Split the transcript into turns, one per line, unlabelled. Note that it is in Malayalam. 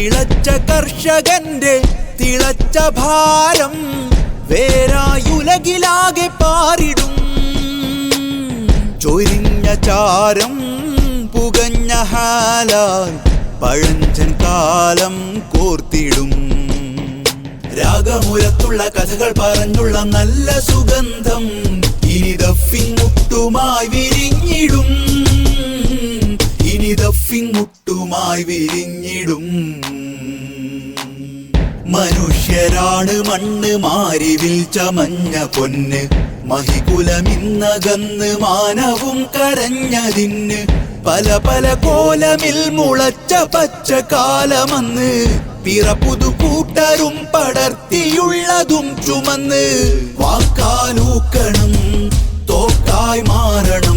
കിളച്ച കർഷകന്റെ തിളച്ച ഭാരം വേരായുലകിലാകെ പാറിടും. ചൊരിഞ്ഞ ചാരം പുകഞ്ഞ ഹാലാൽ പഴഞ്ചൻ കാലം കോർത്തിടും. രാഗമുരത്തുള്ള കഥകൾ പറഞ്ഞുള്ള നല്ല സുഗന്ധം ഇനി ദഫിങ് മുട്ടുമായി വിരിഞ്ഞിടും. ഇനി ദഫിങ് മുട്ടുമായി വിരിഞ്ഞിടും. മനുഷ്യരാണ് മണ്ണ് മാരിവിൽ ചമഞ്ഞ പൊന്ന്. മഹികുലമിന്നകന്ന് മാനവും കരഞ്ഞതിന് പല പല കോലമിൽ മുളച്ച പച്ച കാലമന്ന്. പിറപ്പുതു കൂട്ടരും പടർത്തിയുള്ളതും ചുമന്ന്. വാക്കാലൂക്കണം തോക്കായി മാറണം